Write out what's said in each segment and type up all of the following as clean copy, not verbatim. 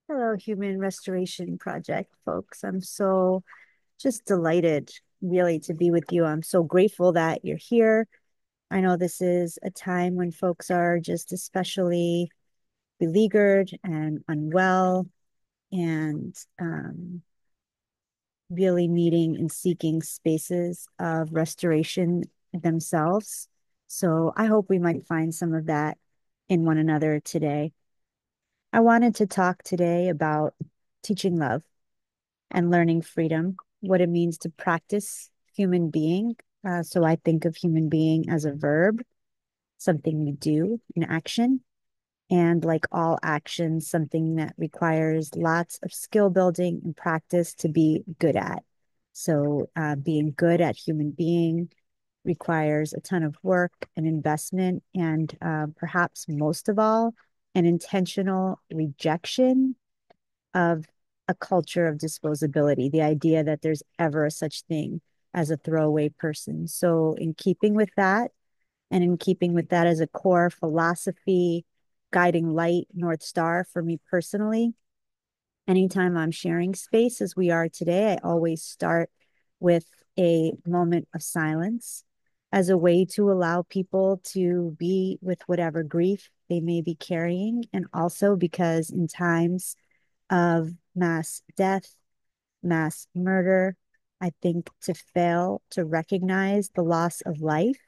Hello, Human Restoration Project, folks. I'm so just delighted, really, to be with you. I'm so grateful that you're here. I know this is a time when folks are just especially beleaguered and unwell and really needing and seeking spaces of restoration themselves. So I hope we might find some of that in one another today. I wanted to talk today about teaching love and learning freedom, what it means to practice human being. So I think of human being as a verb, something we do in action. And like all actions, something that requires lots of skill building and practice to be good at. So being good at human being requires a ton of work and investment, and perhaps most of all, an intentional rejection of a culture of disposability, the idea that there's ever a such thing as a throwaway person. So, in keeping with that, and in keeping with that as a core philosophy, guiding light, North Star for me personally, anytime I'm sharing space as we are today, I always start with a moment of silence as a way to allow people to be with whatever grief they may be carrying. And also because in times of mass death, mass murder. I think to fail to recognize the loss of life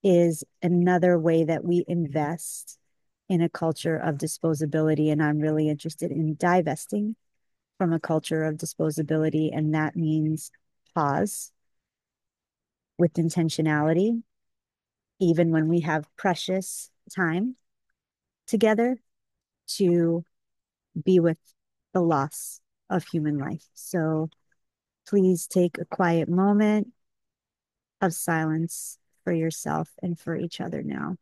is another way that we invest in a culture of disposability. And I'm really interested in divesting from a culture of disposability. And that means pause with intentionality, even when we have precious time together to be with the loss of human life. So please take a quiet moment of silence for yourself and for each other now.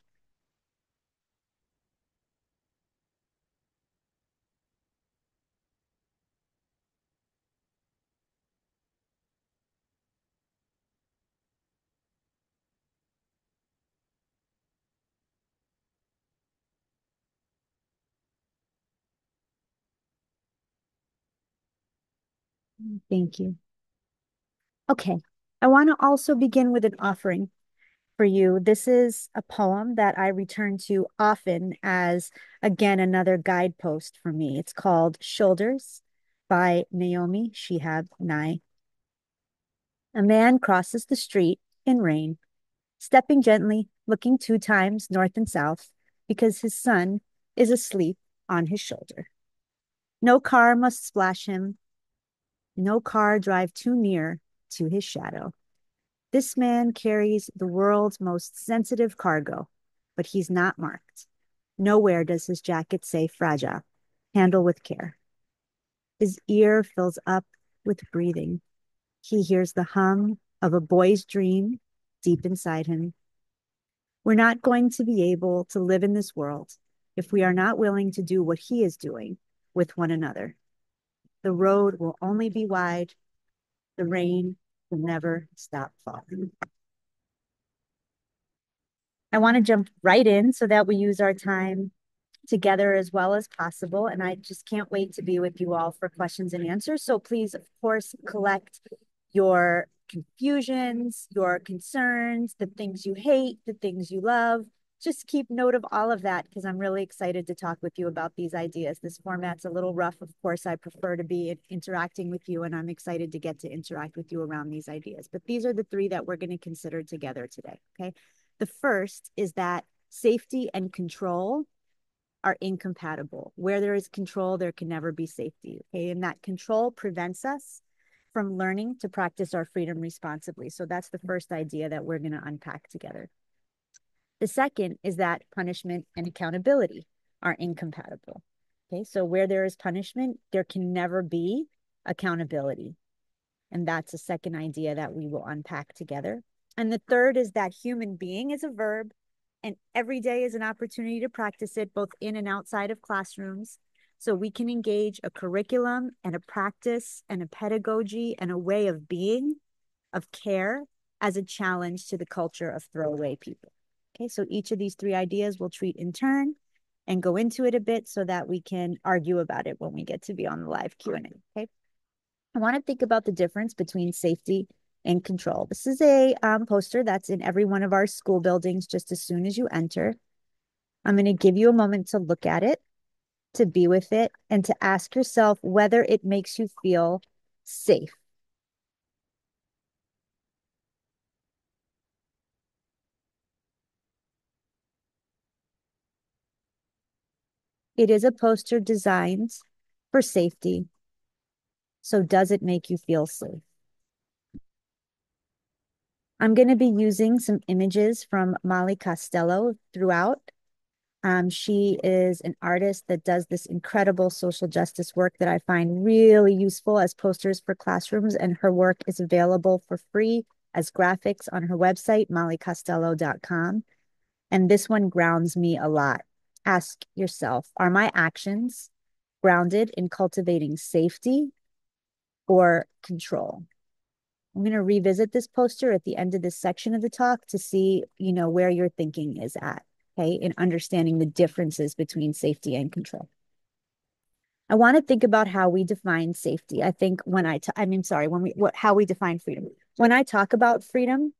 Thank you. Okay. I want to also begin with an offering for you. This is a poem that I return to often as, again, another guidepost for me. It's called Shoulders by Naomi Shihab Nye. A man crosses the street in rain, stepping gently, looking 2 times north and south because his son is asleep on his shoulder. No car must splash him, no car drive too near to his shadow. This man carries the world's most sensitive cargo, but he's not marked. Nowhere does his jacket say fragile. Handle with care. His ear fills up with breathing. He hears the hum of a boy's dream deep inside him. We're not going to be able to live in this world if we are not willing to do what he is doing with one another. The road will only be wide. The rain will never stop falling. I want to jump right in so that we use our time together as well as possible. And I just can't wait to be with you all for questions and answers. So please, of course, collect your confusions, your concerns, the things you hate, the things you love. Just keep note of all of that because I'm really excited to talk with you about these ideas. This format's a little rough. Of course, I prefer to be interacting with you, and I'm excited to get to interact with you around these ideas. But these are the three that we're going to consider together today. Okay. The first is that safety and control are incompatible. Where there is control, there can never be safety. Okay. And that control prevents us from learning to practice our freedom responsibly. So that's the first idea that we're going to unpack together. The second is that punishment and accountability are incompatible. Okay. So where there is punishment, there can never be accountability. And that's a second idea that we will unpack together. And the third is that human being is a verb, and every day is an opportunity to practice it both in and outside of classrooms. So we can engage a curriculum and a practice and a pedagogy and a way of being, of care as a challenge to the culture of throwaway people. Okay, so each of these three ideas we'll treat in turn. and go into it a bit so that we can argue about it when we get to be on the live Q&A, okay? I want to think about the difference between safety and control. This is a poster that's in every one of our school buildings just as soon as you enter. I'm going to give you a moment to look at it, to be with it, and to ask yourself whether it makes you feel safe. It is a poster designed for safety. So does it make you feel safe? I'm going to be using some images from Molly Costello throughout. She is an artist that does this incredible social justice work that I find really useful as posters for classrooms, and her work is available for free as graphics on her website, mollycostello.com. And this one grounds me a lot. Ask yourself, are my actions grounded in cultivating safety or control? I'm going to revisit this poster at the end of this section of the talk to see, where your thinking is at, okay, in understanding the differences between safety and control. I want to think about how we define safety. I think how we define freedom. When I talk about freedom,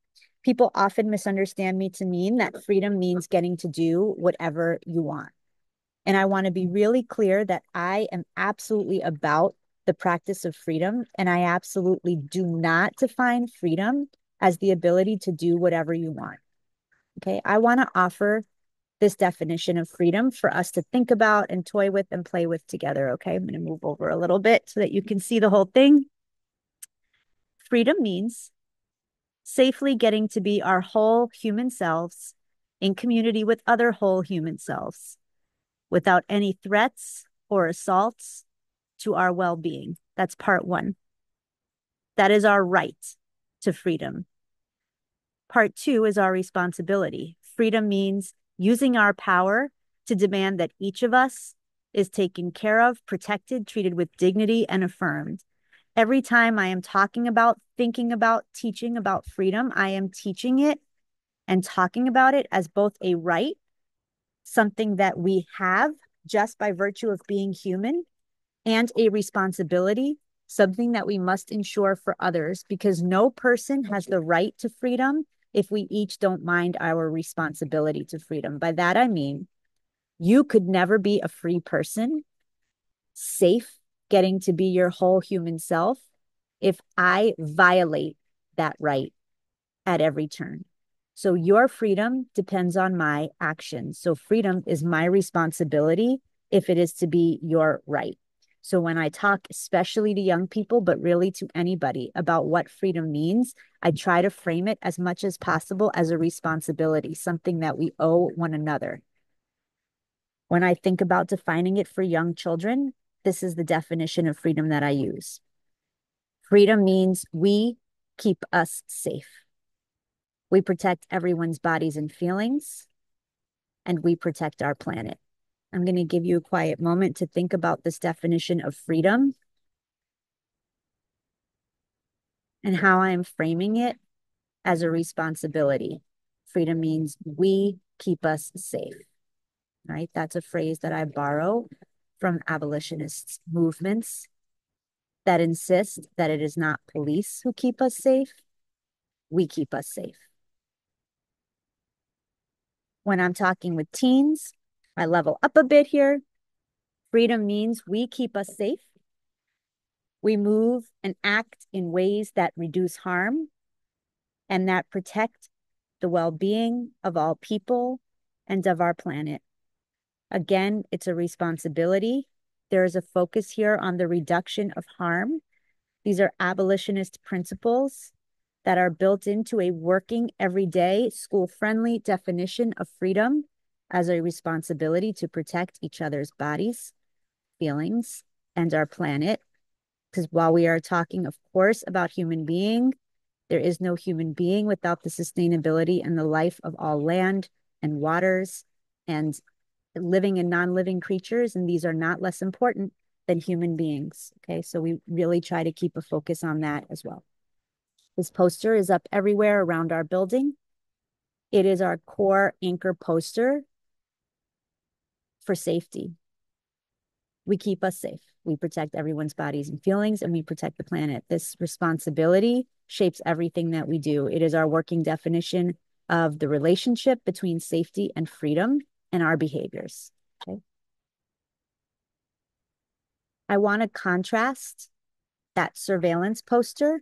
people often misunderstand me to mean that freedom means getting to do whatever you want. And I want to be really clear that I am absolutely about the practice of freedom. And I absolutely do not define freedom as the ability to do whatever you want. Okay. I want to offer this definition of freedom for us to think about and toy with and play with together. Okay. I'm going to move over a little bit so that you can see the whole thing. Freedom means safely getting to be our whole human selves in community with other whole human selves without any threats or assaults to our well-being. That's part one. That is our right to freedom. Part two is our responsibility. Freedom means using our power to demand that each of us is taken care of, protected, treated with dignity, and affirmed. Every time I am talking about, thinking about, teaching about freedom, I am teaching it and talking about it as both a right, something that we have just by virtue of being human, and a responsibility, something that we must ensure for others, because no person has the right to freedom if we each don't mind our responsibility to freedom. By that, I mean, you could never be a free person, safe, getting to be your whole human self, if I violate that right at every turn. So your freedom depends on my actions. So freedom is my responsibility if it is to be your right. So when I talk, especially to young people, but really to anybody about what freedom means, I try to frame it as much as possible as a responsibility, something that we owe one another. When I think about defining it for young children, this is the definition of freedom that I use. Freedom means we keep us safe. We protect everyone's bodies and feelings, and we protect our planet. I'm going to give you a quiet moment to think about this definition of freedom and how I am framing it as a responsibility. Freedom means we keep us safe, right? That's a phrase that I borrow from abolitionist movements that insist that it is not police who keep us safe, we keep us safe. When I'm talking with teens, I level up a bit here. Freedom means we keep us safe. We move and act in ways that reduce harm and that protect the well-being of all people and of our planet. Again, it's a responsibility. There is a focus here on the reduction of harm. These are abolitionist principles that are built into a working, everyday, school-friendly definition of freedom as a responsibility to protect each other's bodies, feelings, and our planet. Because while we are talking, of course, about human being, there is no human being without the sustainability and the life of all land and waters and living and non-living creatures. And these are not less important than human beings. Okay, so we really try to keep a focus on that as well. This poster is up everywhere around our building. It is our core anchor poster for safety. We keep us safe. We protect everyone's bodies and feelings, and we protect the planet. This responsibility shapes everything that we do. It is our working definition of the relationship between safety and freedom and our behaviors. Okay. I want to contrast that surveillance poster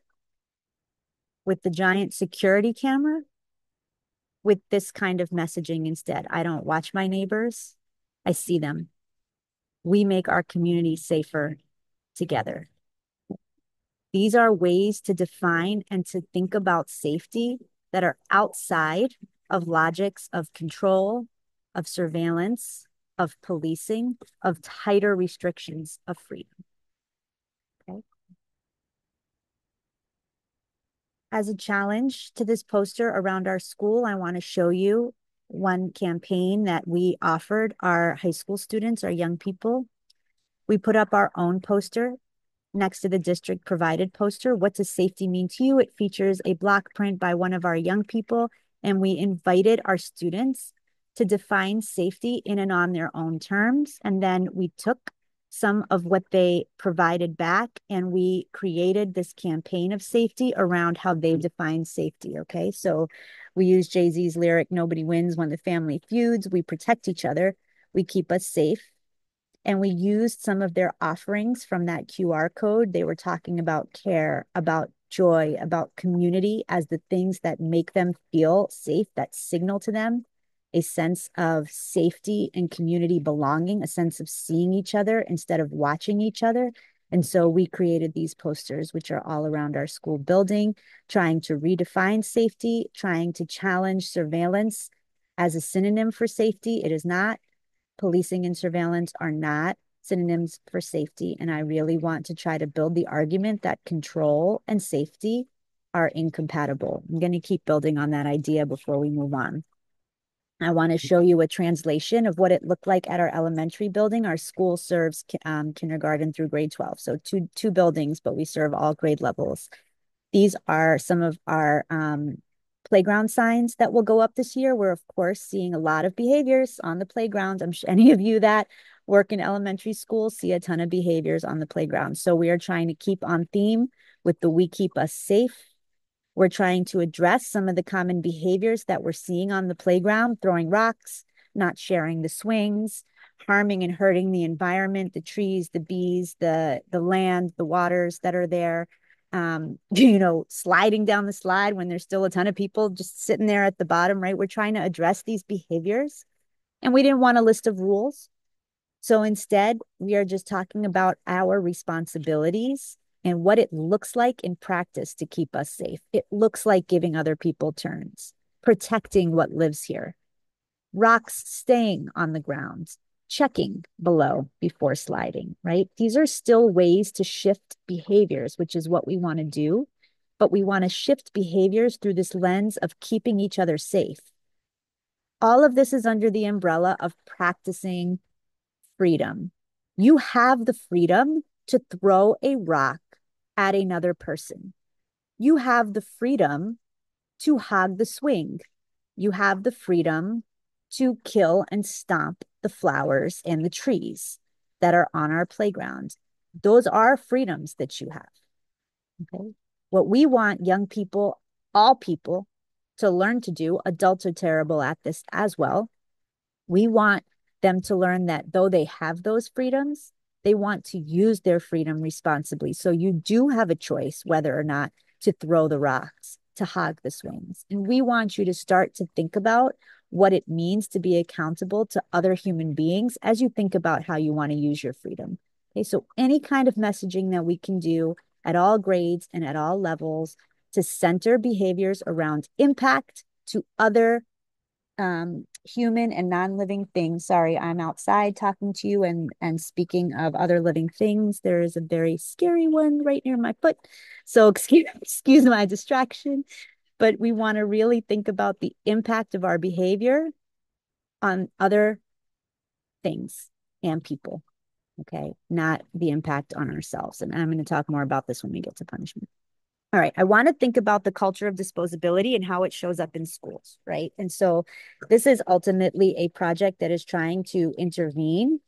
with the giant security camera with this kind of messaging instead. I don't watch my neighbors, I see them. We make our community safer together. These are ways to define and to think about safety that are outside of logics of control, of surveillance, of policing, of tighter restrictions of freedom. Okay. As a challenge to this poster around our school, I want to show you one campaign that we offered our high school students, our young people. We put up our own poster next to the district provided poster. What does safety mean to you? It features a block print by one of our young people, and we invited our students to define safety in and on their own terms. And then we took some of what they provided back and we created this campaign of safety around how they define safety. Okay, so we use Jay-Z's lyric, "Nobody wins when the family feuds. We protect each other. We keep us safe." And we used some of their offerings from that QR code. They were talking about care, about joy, about community as the things that make them feel safe, that signal to them a sense of safety and community belonging, a sense of seeing each other instead of watching each other. And so we created these posters, which are all around our school building, trying to redefine safety, trying to challenge surveillance as a synonym for safety. It is not. Policing and surveillance are not synonyms for safety. And I really want to try to build the argument that control and safety are incompatible. I'm going to keep building on that idea before we move on. I want to show you a translation of what it looked like at our elementary building. Our school serves kindergarten through grade 12. So two buildings, but we serve all grade levels. These are some of our playground signs that will go up this year. We're, of course, seeing a lot of behaviors on the playground. I'm sure any of you that work in elementary school see a ton of behaviors on the playground. So we are trying to keep on theme with the "We Keep Us Safe." We're trying to address some of the common behaviors that we're seeing on the playground: throwing rocks, not sharing the swings, harming and hurting the environment, the trees, the bees, the land, the waters that are there. Sliding down the slide when there's still a ton of people just sitting there at the bottom, right? We're trying to address these behaviors, and we didn't want a list of rules. So instead, we are just talking about our responsibilities and what it looks like in practice to keep us safe. It looks like giving other people turns, protecting what lives here, rocks staying on the ground, checking below before sliding, right? These are still ways to shift behaviors, which is what we want to do. But we want to shift behaviors through this lens of keeping each other safe. All of this is under the umbrella of practicing freedom. You have the freedom to throw a rock at another person. You have the freedom to hog the swing. You have the freedom to kill and stomp the flowers and the trees that are on our playground. Those are freedoms that you have. Okay. What we want young people, all people, to learn to do, adults are terrible at this as well. We want them to learn that though they have those freedoms, they want to use their freedom responsibly. So you do have a choice whether or not to throw the rocks, to hog the swings. And we want you to start to think about what it means to be accountable to other human beings as you think about how you want to use your freedom. Okay, so any kind of messaging that we can do at all grades and at all levels to center behaviors around impact to other human and non-living things. Sorry, I'm outside talking to you and speaking of other living things. There is a very scary one right near my foot. So excuse my distraction, but we want to really think about the impact of our behavior on other things and people. Okay, not the impact on ourselves. And I'm going to talk more about this when we get to punishment. All right, I want to think about the culture of disposability and how it shows up in schools, right? And so this is ultimately a project that is trying to intervene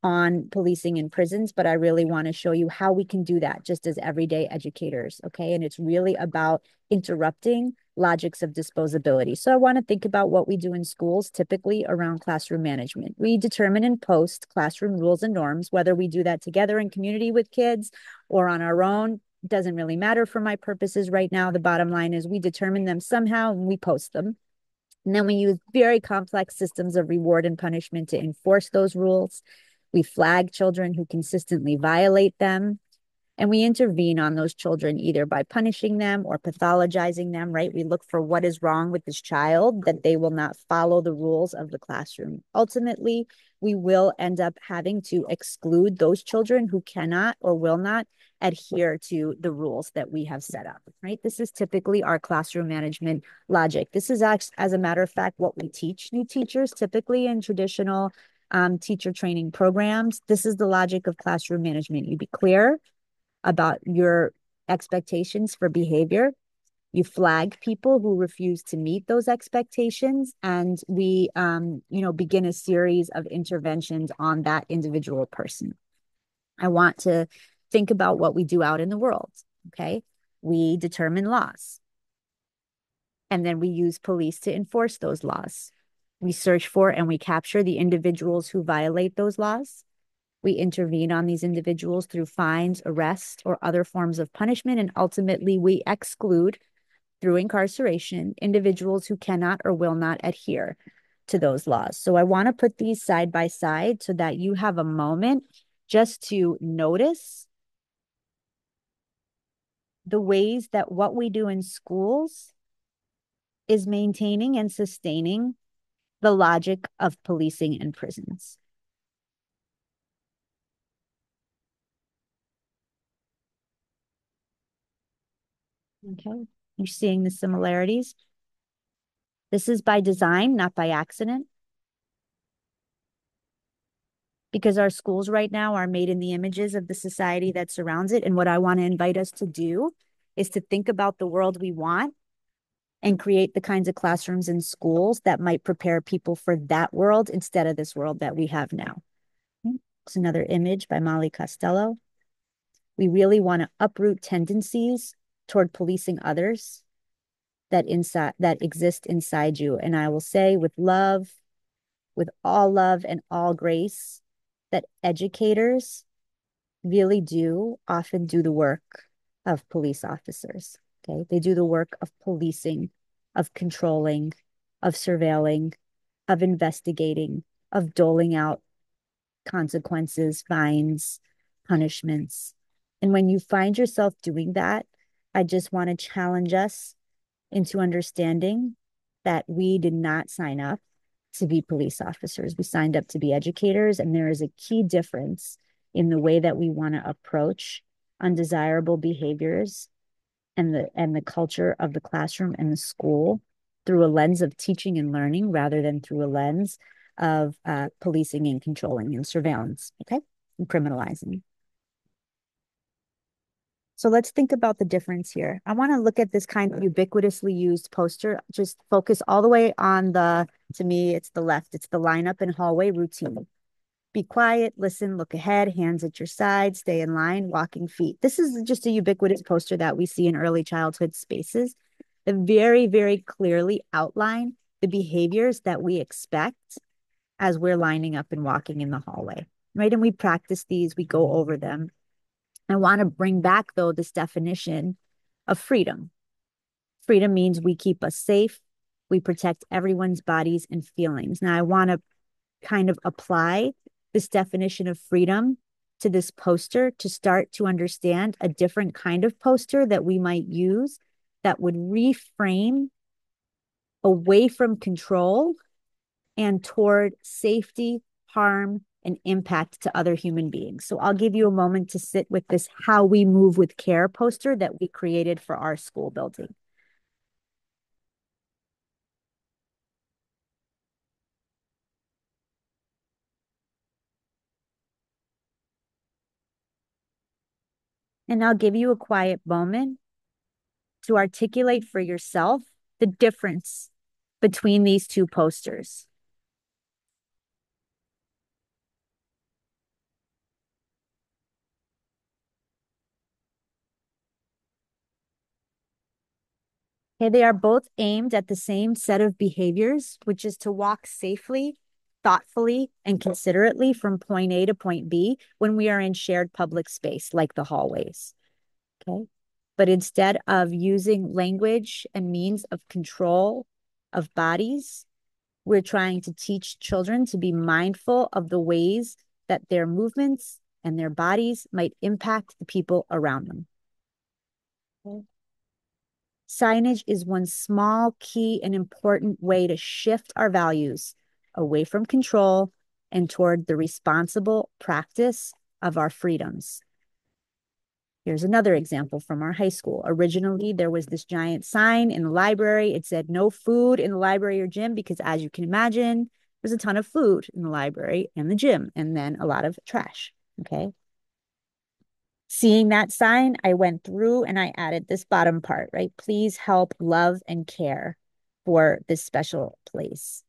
on policing in prisons, but I really want to show you how we can do that just as everyday educators, okay? And it's really about interrupting logics of disposability. So I want to think about what we do in schools, typically around classroom management. We determine and post classroom rules and norms, whether we do that together in community with kids or on our own. Doesn't really matter for my purposes right now. The bottom line is we determine them somehow and we post them. And then we use very complex systems of reward and punishment to enforce those rules. We flag children who consistently violate them. And we intervene on those children either by punishing them or pathologizing them, right? We look for what is wrong with this child that they will not follow the rules of the classroom. Ultimately, we will end up having to exclude those children who cannot or will not adhere to the rules that we have set up, right? This is typically our classroom management logic. This is, as a matter of fact, what we teach new teachers typically in traditional teacher training programs. This is the logic of classroom management. You be clear about your expectations for behavior. You flag people who refuse to meet those expectations, and we, begin a series of interventions on that individual person. I want to think about what we do out in the world. Okay, we determine laws, and then we use police to enforce those laws. We search for and we capture the individuals who violate those laws. We intervene on these individuals through fines, arrest, or other forms of punishment. And ultimately, we exclude, through incarceration, individuals who cannot or will not adhere to those laws. So I want to put these side by side so that you have a moment just to notice the ways that what we do in schools is maintaining and sustaining the logic of policing and prisons. Okay, you're seeing the similarities. This is by design, not by accident, because our schools right now are made in the images of the society that surrounds it. And what I want to invite us to do is to think about the world we want and create the kinds of classrooms and schools that might prepare people for that world instead of this world that we have now. It's another image by Molly Costello. We really want to uproot tendencies toward policing others that exist inside you. And I will say with love and all grace, that educators really do often do the work of police officers. Okay. They do the work of policing, of controlling, of surveilling, of investigating, of doling out consequences, fines, punishments. And when you find yourself doing that, I just want to challenge us into understanding that we did not sign up to be police officers. We signed up to be educators, and there is a key difference in the way that we want to approach undesirable behaviors and the culture of the classroom and the school through a lens of teaching and learning rather than through a lens of policing and controlling and surveillance, okay, and criminalizing. So let's think about the difference here. I want to look at this kind of ubiquitously used poster. Just focus all the way on to me, it's the left. It's the lineup and hallway routine. Be quiet, listen, look ahead, hands at your side, stay in line, walking feet. This is just a ubiquitous poster that we see in early childhood spaces that very, very clearly outline the behaviors that we expect as we're lining up and walking in the hallway, right? And we practice these, we go over them. I want to bring back, though, this definition of freedom. Freedom means we keep us safe, we protect everyone's bodies and feelings. Now, I want to kind of apply this definition of freedom to this poster to start to understand a different kind of poster that we might use that would reframe away from control and toward safety, harm, and impact to other human beings. So I'll give you a moment to sit with this How We Move with Care poster that we created for our school building. And I'll give you a quiet moment to articulate for yourself the difference between these two posters. Okay, they are both aimed at the same set of behaviors, which is to walk safely, thoughtfully, and considerately from point A to point B when we are in shared public space, like the hallways. Okay. But instead of using language and means of control of bodies, we're trying to teach children to be mindful of the ways that their movements and their bodies might impact the people around them. Okay. Signage is one small, key, and important way to shift our values away from control and toward the responsible practice of our freedoms. Here's another example from our high school. Originally, there was this giant sign in the library. It said no food in the library or gym because, as you can imagine, there's a ton of food in the library and the gym, and then a lot of trash. Okay. Seeing that sign, I went through and I added this bottom part, right? Please help love and care for this special place.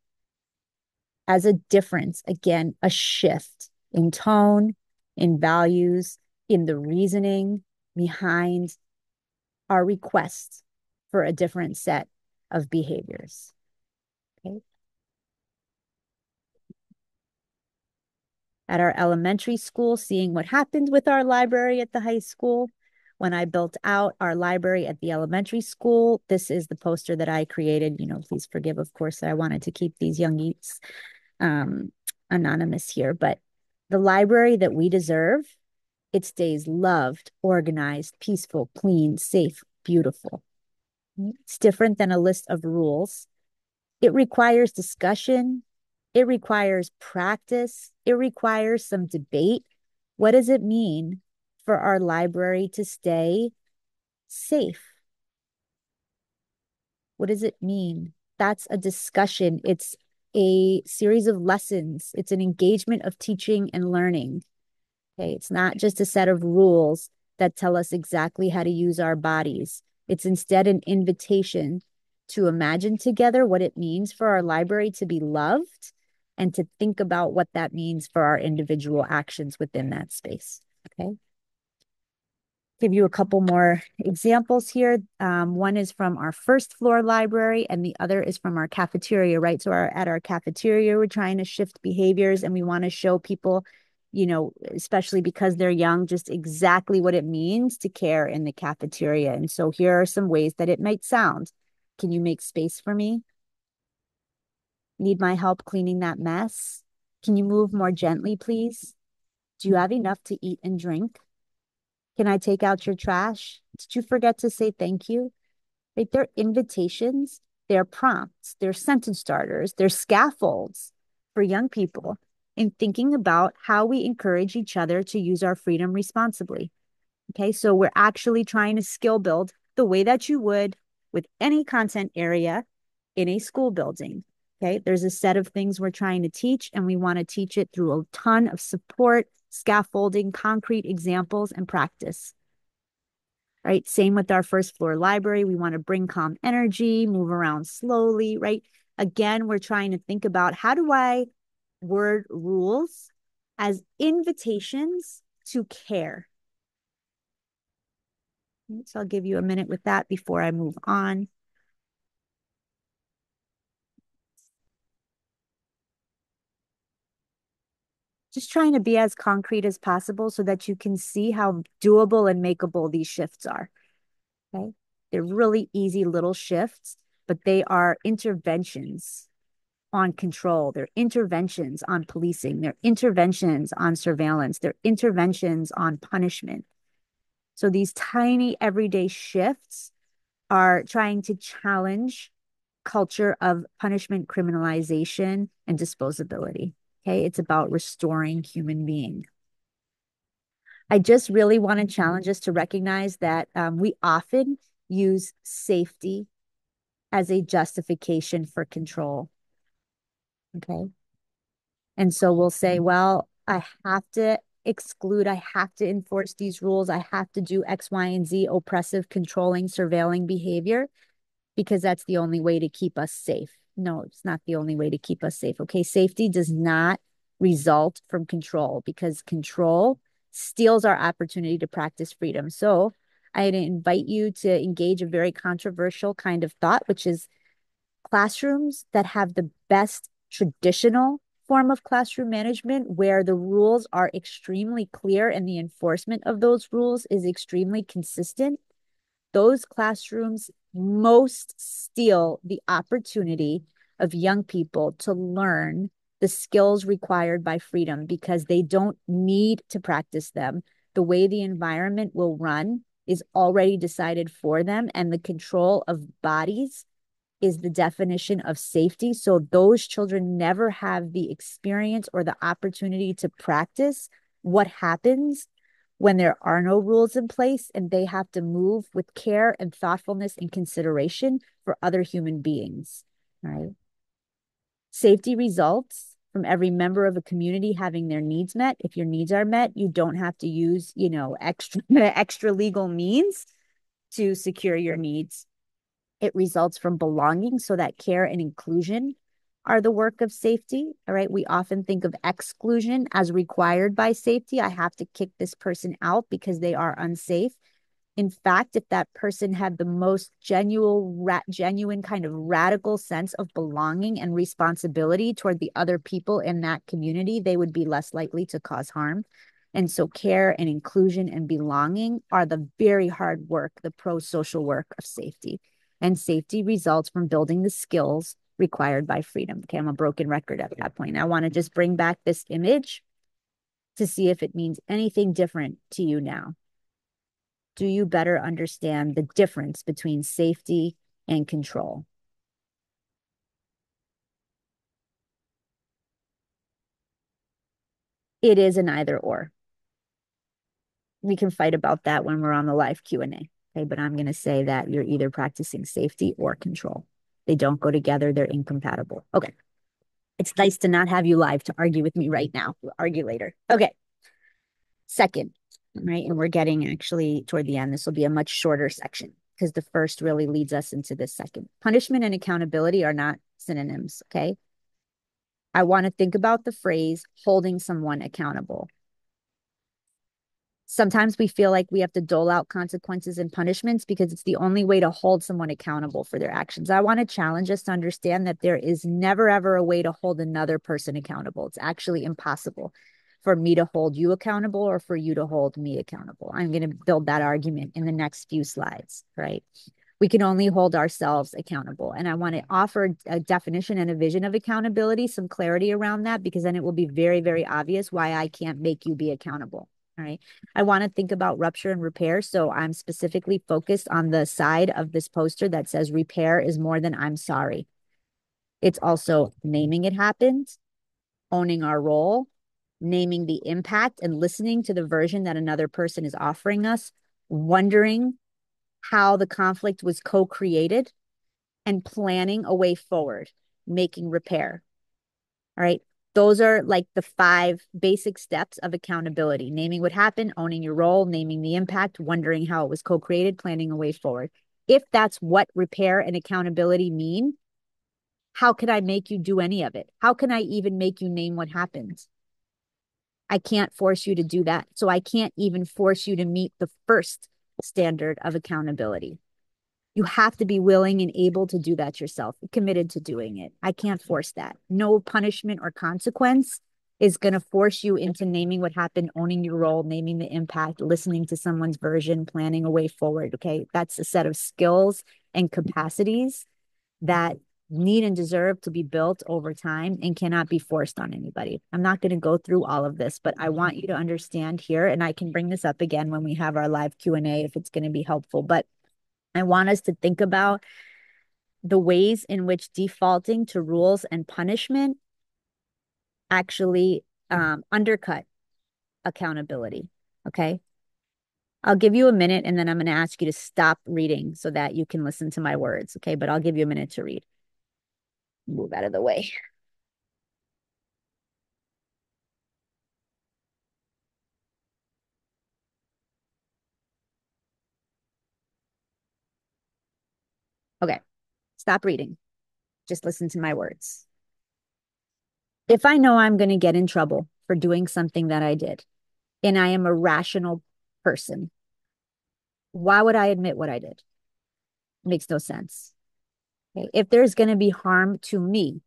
As a difference, again, a shift in tone, in values, in the reasoning behind our request for a different set of behaviors. Okay. At our elementary school, seeing what happened with our library at the high school. When I built out our library at the elementary school, this is the poster that I created. Please forgive, of course, that I wanted to keep these youngies anonymous here, but the library that we deserve, it stays loved, organized, peaceful, clean, safe, beautiful. It's different than a list of rules. It requires discussion. It requires practice. It requires some debate. What does it mean for our library to stay safe? What does it mean? That's a discussion. It's a series of lessons. It's an engagement of teaching and learning. Okay, it's not just a set of rules that tell us exactly how to use our bodies. It's instead an invitation to imagine together what it means for our library to be loved and to think about what that means for our individual actions within that space. Okay. Give you a couple more examples here. One is from our first floor library and the other is from our cafeteria, right? So at our cafeteria, we're trying to shift behaviors and we want to show people, especially because they're young, just exactly what it means to care in the cafeteria. And so here are some ways that it might sound. Can you make space for me? Need my help cleaning that mess? Can you move more gently, please? Do you have enough to eat and drink? Can I take out your trash? Did you forget to say thank you? Right? They're invitations, they're prompts, they're sentence starters, they're scaffolds for young people in thinking about how we encourage each other to use our freedom responsibly. Okay, so we're actually trying to skill build the way that you would with any content area in a school building. Okay, there's a set of things we're trying to teach, and we want to teach it through a ton of support, scaffolding, concrete examples, and practice. Right, same with our first floor library. We want to bring calm energy, move around slowly, right? Again, we're trying to think about how do I word rules as invitations to care. So I'll give you a minute with that before I move on. Just trying to be as concrete as possible so that you can see how doable and makeable these shifts are. Okay. They're really easy little shifts, but they are interventions on control. They're interventions on policing. They're interventions on surveillance. They're interventions on punishment. So these tiny everyday shifts are trying to challenge culture of punishment, criminalization, and disposability. Okay, it's about restoring human being. I just really want to challenge us to recognize that we often use safety as a justification for control. Okay. And so we'll say, well, I have to exclude, I have to enforce these rules, I have to do X, Y, and Z, oppressive, controlling, surveilling behavior, because that's the only way to keep us safe. No, it's not the only way to keep us safe. Okay. Safety does not result from control, because control steals our opportunity to practice freedom. So I'd invite you to engage a very controversial kind of thought, which is classrooms that have the best traditional form of classroom management, where the rules are extremely clear and the enforcement of those rules is extremely consistent. Those classrooms most steal the opportunity of young people to learn the skills required by freedom, because they don't need to practice them. The way the environment will run is already decided for them, and the control of bodies is the definition of safety. So those children never have the experience or the opportunity to practice what happens when there are no rules in place and they have to move with care and thoughtfulness and consideration for other human beings, right? Safety results from every member of a community having their needs met. If your needs are met, you don't have to use, extra legal means to secure your needs. It results from belonging, so that care and inclusion are the work of safety. All right. We often think of exclusion as required by safety. I have to kick this person out because they are unsafe. In fact, if that person had the most genuine kind of radical sense of belonging and responsibility toward the other people in that community, they would be less likely to cause harm. And so care and inclusion and belonging are the very hard work, the pro-social work of safety. And safety results from building the skills required by freedom. Okay, I'm a broken record at that point. I want to just bring back this image to see if it means anything different to you now. Do you better understand the difference between safety and control? It is an either or. We can fight about that when we're on the live Q&A. Okay, but I'm going to say that you're either practicing safety or control. They don't go together. They're incompatible. Okay. It's nice to not have you live to argue with me right now. We'll argue later. Okay. Second, right? And we're getting actually toward the end. This will be a much shorter section because the first really leads us into this second. Punishment and accountability are not synonyms. Okay. I want to think about the phrase holding someone accountable. Sometimes we feel like we have to dole out consequences and punishments because it's the only way to hold someone accountable for their actions. I want to challenge us to understand that there is never, ever a way to hold another person accountable. It's actually impossible for me to hold you accountable or for you to hold me accountable. I'm going to build that argument in the next few slides, right? We can only hold ourselves accountable. And I want to offer a definition and a vision of accountability, some clarity around that, because then it will be very, very obvious why I can't make you be accountable. All right. I want to think about rupture and repair. So I'm specifically focused on the side of this poster that says repair is more than I'm sorry. It's also naming it happened, owning our role, naming the impact and listening to the version that another person is offering us, wondering how the conflict was co-created, and planning a way forward, making repair. All right. Those are like the 5 basic steps of accountability: naming what happened, owning your role, naming the impact, wondering how it was co-created, planning a way forward. If that's what repair and accountability mean, how can I make you do any of it? How can I even make you name what happened? I can't force you to do that. So I can't even force you to meet the first standard of accountability. You have to be willing and able to do that yourself, committed to doing it. I can't force that. No punishment or consequence is going to force you into naming what happened, owning your role, naming the impact, listening to someone's version, planning a way forward. Okay. That's a set of skills and capacities that need and deserve to be built over time and cannot be forced on anybody. I'm not going to go through all of this, but I want you to understand here, and I can bring this up again when we have our live Q&A if it's going to be helpful, but I want us to think about the ways in which defaulting to rules and punishment actually undercut accountability. Okay. I'll give you a minute and then I'm going to ask you to stop reading so that you can listen to my words. Okay. But I'll give you a minute to read. Move out of the way. Okay, stop reading. Just listen to my words. If I know I'm going to get in trouble for doing something that I did, and I am a rational person, why would I admit what I did? It makes no sense. Okay? If there's going to be harm to me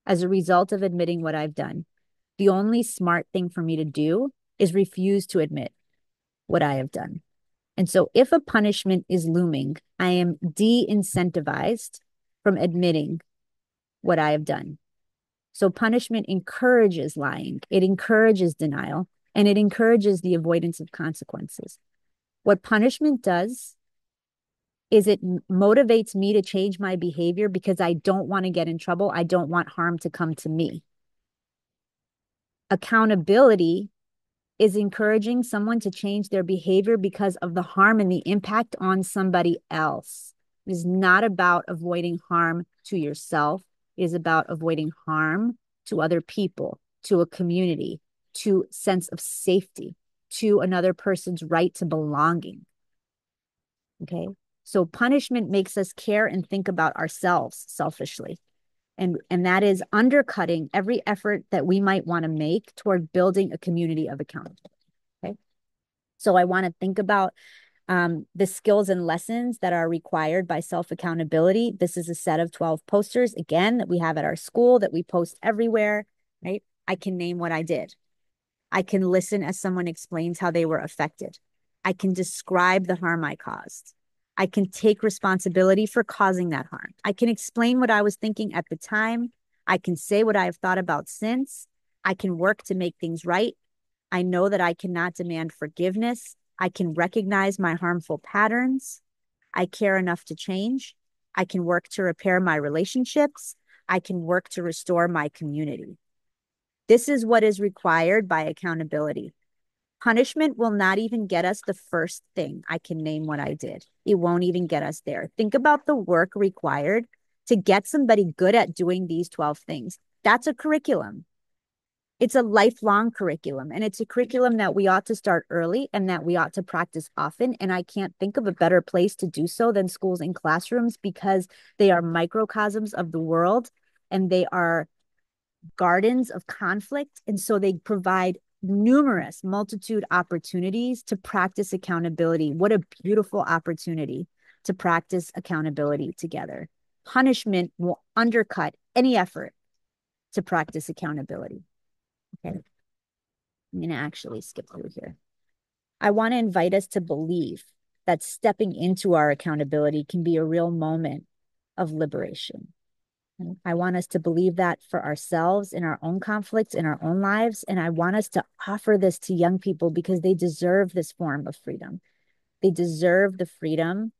as a result of admitting what I've done, the only smart thing for me to do is refuse to admit what I have done. And so if a punishment is looming, I am de-incentivized from admitting what I have done. So punishment encourages lying, it encourages denial, and it encourages the avoidance of consequences. What punishment does is it motivates me to change my behavior because I don't want to get in trouble. I don't want harm to come to me. Accountability is encouraging someone to change their behavior because of the harm and the impact on somebody else. It is not about avoiding harm to yourself. It is about avoiding harm to other people, to a community, to sense of safety, to another person's right to belonging. Okay. So punishment makes us care and think about ourselves selfishly. And that is undercutting every effort that we might want to make toward building a community of accountability. Okay. So I want to think about the skills and lessons that are required by self-accountability. This is a set of 12 posters, again, that we have at our school that we post everywhere, right? I can name what I did. I can listen as someone explains how they were affected. I can describe the harm I caused. I can take responsibility for causing that harm. I can explain what I was thinking at the time. I can say what I have thought about since. I can work to make things right. I know that I cannot demand forgiveness. I can recognize my harmful patterns. I care enough to change. I can work to repair my relationships. I can work to restore my community. This is what is required by accountability. Punishment will not even get us the first thing. I can name what I did. It won't even get us there. Think about the work required to get somebody good at doing these 12 things. That's a curriculum. It's a lifelong curriculum, and it's a curriculum that we ought to start early and that we ought to practice often. And I can't think of a better place to do so than schools and classrooms because they are microcosms of the world and they are gardens of conflict. And so they provide numerous multitude opportunities to practice accountability. What a beautiful opportunity to practice accountability together. Punishment will undercut any effort to practice accountability. Okay. I'm going to actually skip through here. I want to invite us to believe that stepping into our accountability can be a real moment of liberation. I want us to believe that for ourselves in our own conflicts, in our own lives. And I want us to offer this to young people because they deserve this form of freedom. They deserve the freedom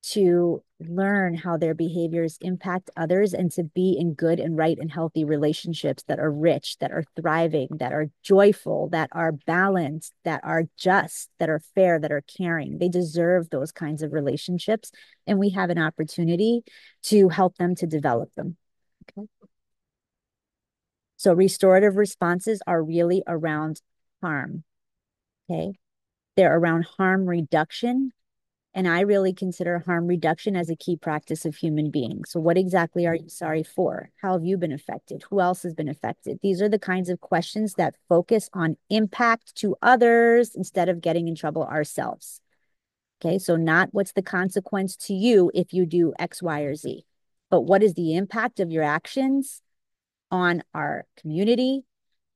to learn how their behaviors impact others and to be in good and right and healthy relationships that are rich, that are thriving, that are joyful, that are balanced, that are just, that are fair, that are caring. They deserve those kinds of relationships. And we have an opportunity to help them to develop them. Okay. So restorative responses are really around harm. Okay. They're around harm reduction. And I really consider harm reduction as a key practice of human beings. So what exactly are you sorry for? How have you been affected? Who else has been affected? These are the kinds of questions that focus on impact to others instead of getting in trouble ourselves. Okay, so not what's the consequence to you if you do X, Y, or Z, but what is the impact of your actions on our community,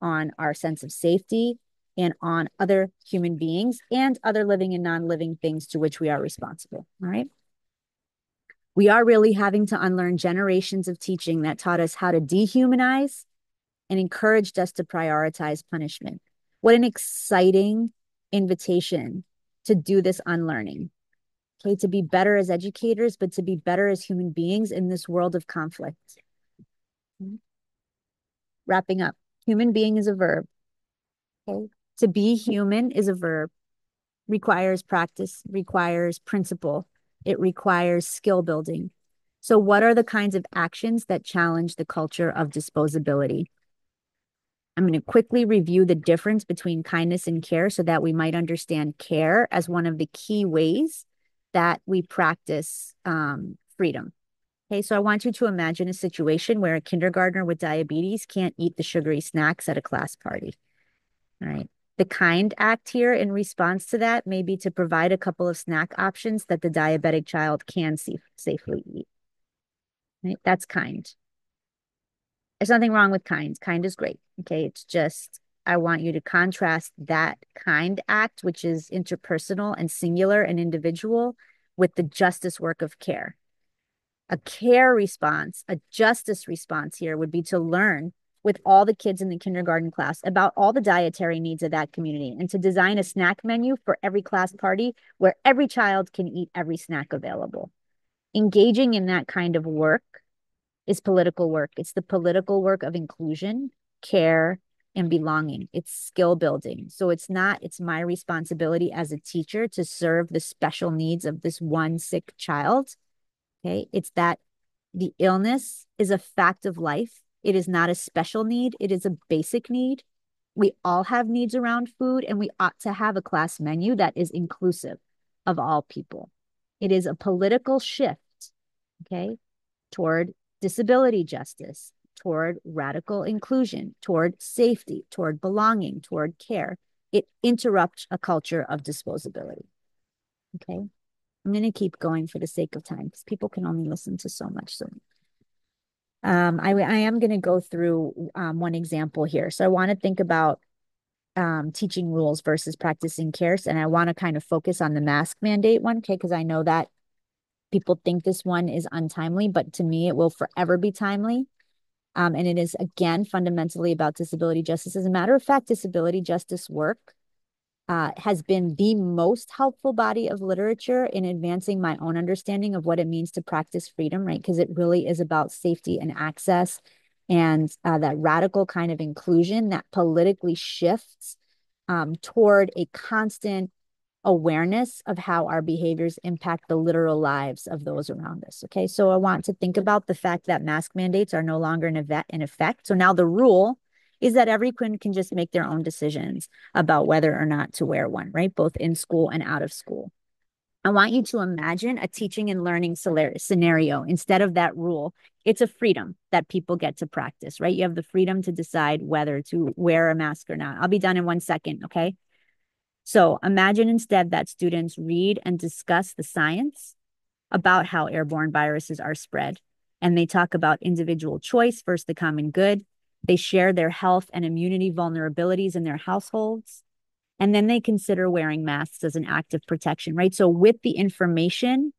on our sense of safety, and on other human beings and other living and non-living things to which we are responsible, all right? We are really having to unlearn generations of teaching that taught us how to dehumanize and encouraged us to prioritize punishment. What an exciting invitation to do this unlearning, okay? To be better as educators, but to be better as human beings in this world of conflict. Wrapping up, human being is a verb, okay? To be human is a verb, requires practice, requires principle. It requires skill building. So what are the kinds of actions that challenge the culture of disposability? I'm going to quickly review the difference between kindness and care so that we might understand care as one of the key ways that we practice freedom. Okay, so I want you to imagine a situation where a kindergartner with diabetes can't eat the sugary snacks at a class party. All right. The kind act here in response to that may be to provide a couple of snack options that the diabetic child can safely eat. Right? That's kind. There's nothing wrong with kind. Kind is great. Okay. It's just, I want you to contrast that kind act, which is interpersonal and singular and individual, with the justice work of care. A care response, a justice response here would be to learn with all the kids in the kindergarten class about all the dietary needs of that community and to design a snack menu for every class party where every child can eat every snack available. Engaging in that kind of work is political work. It's the political work of inclusion, care, and belonging. It's skill building. So it's my responsibility as a teacher to serve the special needs of this one sick child. Okay. It's that the illness is a fact of life. It is not a special need. It is a basic need. We all have needs around food, and we ought to have a class menu that is inclusive of all people. It is a political shift, okay, toward disability justice, toward radical inclusion, toward safety, toward belonging, toward care. It interrupts a culture of disposability. Okay. I'm going to keep going for the sake of time because people can only listen to so much. So I am going to go through one example here. So I want to think about teaching rules versus practicing care. And I want to kind of focus on the mask mandate one, okay, because I know that people think this one is untimely, but to me, it will forever be timely. And it is, again, fundamentally about disability justice. As a matter of fact, disability justice work has been the most helpful body of literature in advancing my own understanding of what it means to practice freedom, right? Because it really is about safety and access and that radical kind of inclusion that politically shifts toward a constant awareness of how our behaviors impact the literal lives of those around us. Okay, so I want to think about the fact that mask mandates are no longer in effect. So now the rule is that everyone can just make their own decisions about whether or not to wear one, right? Both in school and out of school. I want you to imagine a teaching and learning scenario instead of that rule. It's a freedom that people get to practice, right? You have the freedom to decide whether to wear a mask or not. I'll be done in 1 second, okay? So imagine instead that students read and discuss the science about how airborne viruses are spread. And they talk about individual choice versus the common good. They share their health and immunity vulnerabilities in their households. And then they consider wearing masks as an act of protection, right? So with the information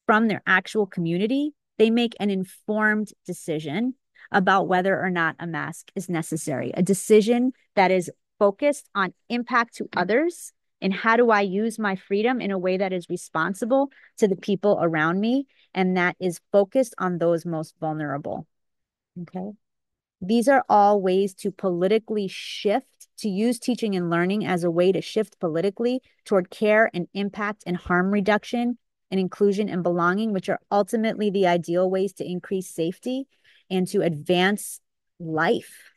from their actual community, they make an informed decision about whether or not a mask is necessary, a decision that is focused on impact to others and how do I use my freedom in a way that is responsible to the people around me and that is focused on those most vulnerable. Okay. These are all ways to politically shift, to use teaching and learning as a way to shift politically toward care and impact and harm reduction and inclusion and belonging, which are ultimately the ideal ways to increase safety and to advance life,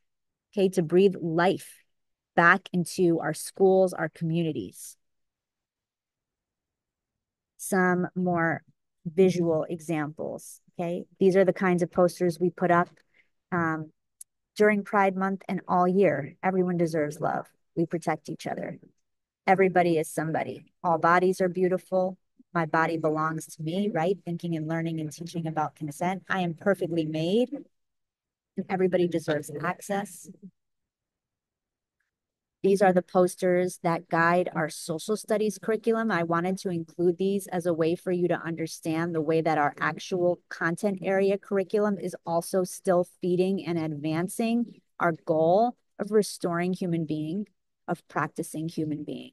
okay, to breathe life back into our schools, our communities. Some more visual examples, okay? These are the kinds of posters we put up during Pride Month and all year. Everyone deserves love. We protect each other. Everybody is somebody. All bodies are beautiful. My body belongs to me, right? Thinking and learning and teaching about consent. I am perfectly made. And everybody deserves access. These are the posters that guide our social studies curriculum. I wanted to include these as a way for you to understand the way that our actual content area curriculum is also still feeding and advancing our goal of restoring human being, of practicing human being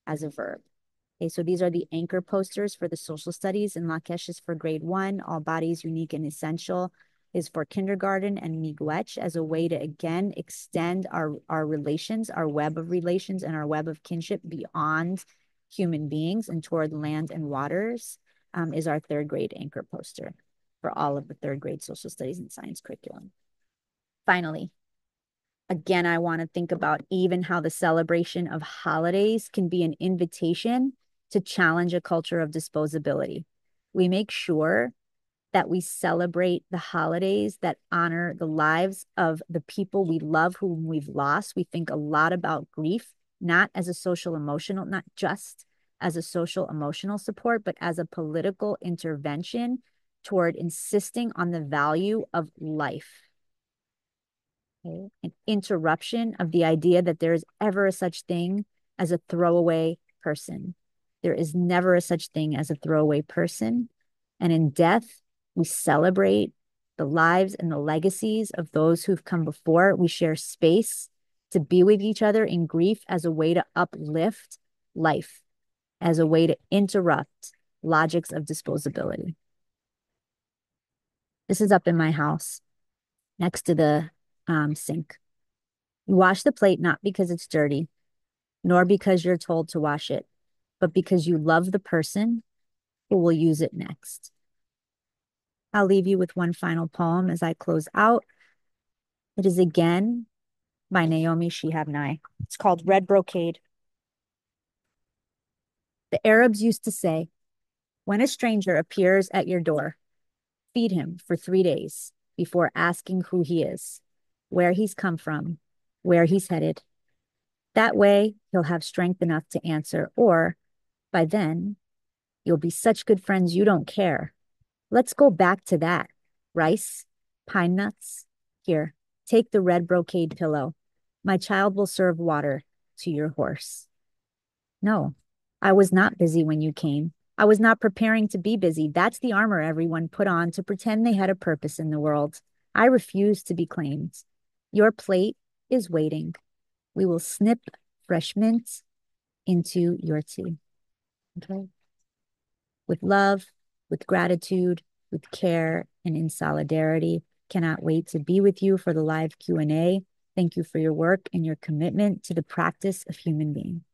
as a verb. Okay, so these are the anchor posters for the social studies, and Lakesh is for grade 1. All bodies unique and essential is for kindergarten, and miigwech as a way to, again, extend our relations, our web of relations and our web of kinship beyond human beings and toward land and waters, is our 3rd grade anchor poster for all of the 3rd grade social studies and science curriculum. Finally, again, I want to think about even how the celebration of holidays can be an invitation to challenge a culture of disposability. We make sure that we celebrate the holidays that honor the lives of the people we love whom we've lost. We think a lot about grief, not as a social emotional, not just as a social emotional support, but as a political intervention toward insisting on the value of life. Okay? An interruption of the idea that there is ever a such thing as a throwaway person. There is never a such thing as a throwaway person. And in death, we celebrate the lives and the legacies of those who've come before. We share space to be with each other in grief as a way to uplift life, as a way to interrupt logics of disposability. This is up in my house next to the sink. You wash the plate not because it's dirty, nor because you're told to wash it, but because you love the person who will use it next. I'll leave you with one final poem as I close out. It is again by Naomi Shihab Nye. It's called Red Brocade. The Arabs used to say, when a stranger appears at your door, feed him for 3 days before asking who he is, where he's come from, where he's headed. That way, he'll have strength enough to answer, or by then, you'll be such good friends you don't care. Let's go back to that. Rice, pine nuts. Here, take the red brocade pillow. My child will serve water to your horse. No, I was not busy when you came. I was not preparing to be busy. That's the armor everyone put on to pretend they had a purpose in the world. I refuse to be claimed. Your plate is waiting. We will snip fresh mint into your tea. Okay? With love, with gratitude, with care, and in solidarity. Cannot wait to be with you for the live Q&A. Thank you for your work and your commitment to the practice of human being.